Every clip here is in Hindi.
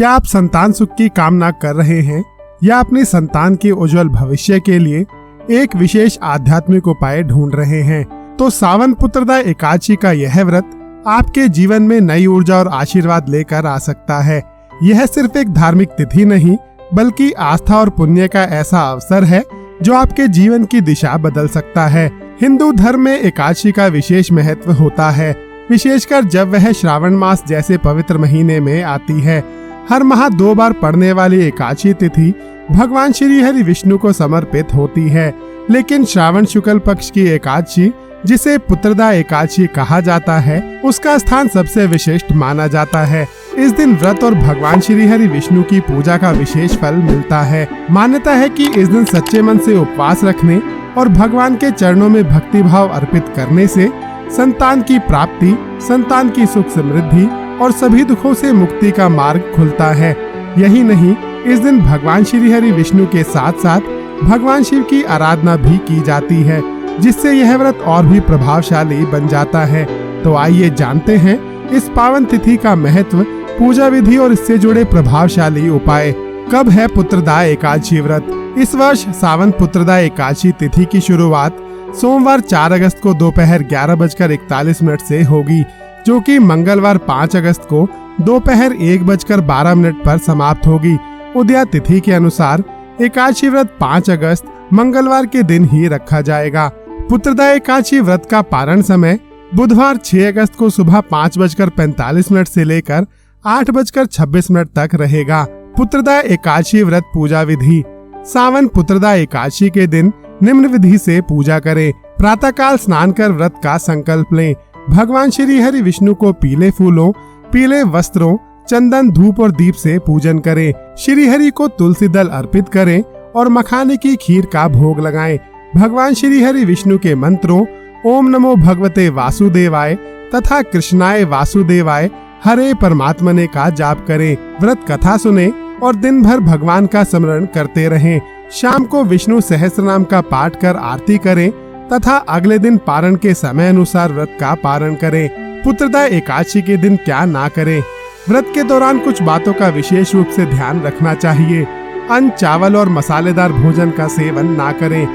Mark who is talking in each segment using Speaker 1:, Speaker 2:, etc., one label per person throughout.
Speaker 1: क्या आप संतान सुख की कामना कर रहे हैं या अपनी संतान के उज्जवल भविष्य के लिए एक विशेष आध्यात्मिक उपाय ढूंढ रहे हैं? तो सावन पुत्रदा एकादशी का यह व्रत आपके जीवन में नई ऊर्जा और आशीर्वाद लेकर आ सकता है। यह सिर्फ एक धार्मिक तिथि नहीं बल्कि आस्था और पुण्य का ऐसा अवसर है जो आपके जीवन की दिशा बदल सकता है। हिंदू धर्म में एकादशी का विशेष महत्व होता है, विशेषकर जब वह श्रावण मास जैसे पवित्र महीने में आती है। हर माह 2 बार पड़ने वाली एकादशी तिथि भगवान श्री हरि विष्णु को समर्पित होती है, लेकिन श्रावण शुक्ल पक्ष की एकादशी जिसे पुत्रदा एकादशी कहा जाता है उसका स्थान सबसे विशिष्ट माना जाता है। इस दिन व्रत और भगवान श्री हरि विष्णु की पूजा का विशेष फल मिलता है। मान्यता है कि इस दिन सच्चे मन से उपवास रखने और भगवान के चरणों में भक्ति भाव अर्पित करने से संतान की प्राप्ति, संतान की सुख समृद्धि और सभी दुखों से मुक्ति का मार्ग खुलता है। यही नहीं, इस दिन भगवान श्री हरि विष्णु के साथ साथ भगवान शिव की आराधना भी की जाती है, जिससे यह व्रत और भी प्रभावशाली बन जाता है। तो आइए जानते हैं इस पावन तिथि का महत्व, पूजा विधि और इससे जुड़े प्रभावशाली उपाय। कब है पुत्रदा एकादशी व्रत? इस वर्ष सावन पुत्रदा एकादशी तिथि की शुरुआत सोमवार 4 अगस्त को दोपहर 11:41 से होगी, जो कि मंगलवार 5 अगस्त को दोपहर 1:12 पर समाप्त होगी। उदया तिथि के अनुसार एकादशी व्रत 5 अगस्त मंगलवार के दिन ही रखा जाएगा। पुत्रदा एकादशी व्रत का पारण समय बुधवार 6 अगस्त को सुबह 5:45 से लेकर 8:26 तक रहेगा। पुत्रदा एकादशी व्रत पूजा विधि। सावन पुत्रदा एकादशी के दिन निम्न विधि से पूजा करें। प्रातःकाल स्नान कर व्रत का संकल्प लें। भगवान श्री हरि विष्णु को पीले फूलों, पीले वस्त्रों, चंदन, धूप और दीप से पूजन करें। श्री हरि को तुलसी दल अर्पित करें और मखाने की खीर का भोग लगाएं। भगवान श्री हरि विष्णु के मंत्रों ओम नमो भगवते वासुदेवाय तथा कृष्णाय वासुदेवाय हरे परमात्मने का जाप करें। व्रत कथा सुने और दिन भर भगवान का स्मरण करते रहें। शाम को विष्णु सहस्त्रनाम का पाठ कर आरती करें तथा अगले दिन पारण के समय अनुसार व्रत का पारण करें। पुत्रदा एकादशी के दिन क्या ना करें? व्रत के दौरान कुछ बातों का विशेष रूप से ध्यान रखना चाहिए। अन्न, चावल और मसालेदार भोजन का सेवन ना करें।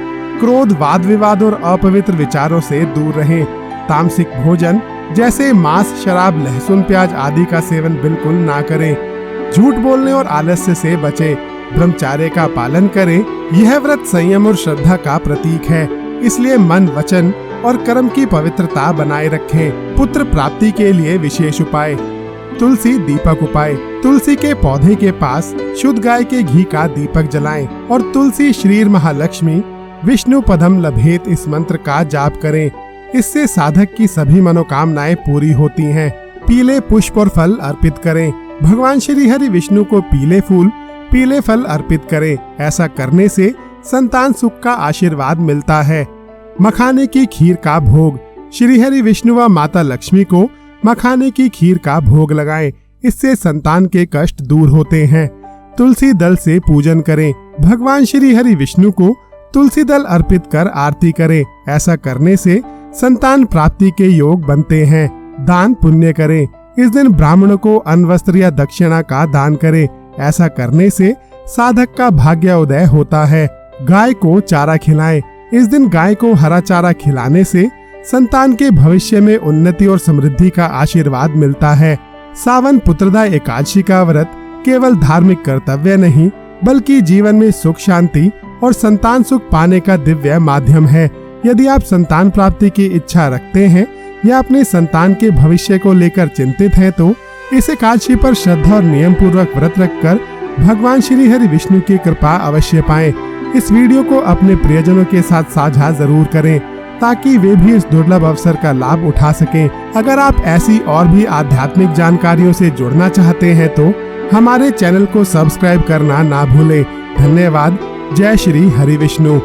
Speaker 1: क्रोध, वाद विवाद और अपवित्र विचारों से दूर रहें। तामसिक भोजन जैसे मांस, शराब, लहसुन, प्याज आदि का सेवन बिल्कुल ना करें। झूठ बोलने और आलस्य से बचें। ब्रह्मचर्य का पालन करें। यह व्रत संयम और श्रद्धा का प्रतीक है, इसलिए मन, वचन और कर्म की पवित्रता बनाए रखें। पुत्र प्राप्ति के लिए विशेष उपाय। तुलसी दीपक उपाय। तुलसी के पौधे के पास शुद्ध गाय के घी का दीपक जलाएं और तुलसी श्रीर महालक्ष्मी विष्णु पदम लभेत इस मंत्र का जाप करें। इससे साधक की सभी मनोकामनाएं पूरी होती हैं। पीले पुष्प और फल अर्पित करें। भगवान श्री हरि विष्णु को पीले फूल, पीले फल अर्पित करें। ऐसा करने से संतान सुख का आशीर्वाद मिलता है। मखाने की खीर का भोग। श्री हरि विष्णु व माता लक्ष्मी को मखाने की खीर का भोग लगाएं। इससे संतान के कष्ट दूर होते हैं। तुलसी दल से पूजन करें। भगवान श्री हरि विष्णु को तुलसी दल अर्पित कर आरती करें। ऐसा करने से संतान प्राप्ति के योग बनते हैं। दान पुण्य करें। इस दिन ब्राह्मणों को अन्न, वस्त्र या दक्षिणा का दान करें। ऐसा करने से साधक का भाग्योदय होता है। गाय को चारा खिलाएं। इस दिन गाय को हरा चारा खिलाने से संतान के भविष्य में उन्नति और समृद्धि का आशीर्वाद मिलता है। सावन पुत्रदा एकादशी का व्रत केवल धार्मिक कर्तव्य नहीं बल्कि जीवन में सुख, शांति और संतान सुख पाने का दिव्य माध्यम है। यदि आप संतान प्राप्ति की इच्छा रखते हैं या अपने संतान के भविष्य को लेकर चिंतित हैं तो इस एकादशी पर श्रद्धा और नियम पूर्वक व्रत रखकर भगवान श्री हरि विष्णु की कृपा अवश्य पाएं। इस वीडियो को अपने प्रियजनों के साथ साझा जरूर करें ताकि वे भी इस दुर्लभ अवसर का लाभ उठा सकें। अगर आप ऐसी और भी आध्यात्मिक जानकारियों से जुड़ना चाहते हैं तो हमारे चैनल को सब्सक्राइब करना ना भूलें। धन्यवाद। जय श्री हरि विष्णु।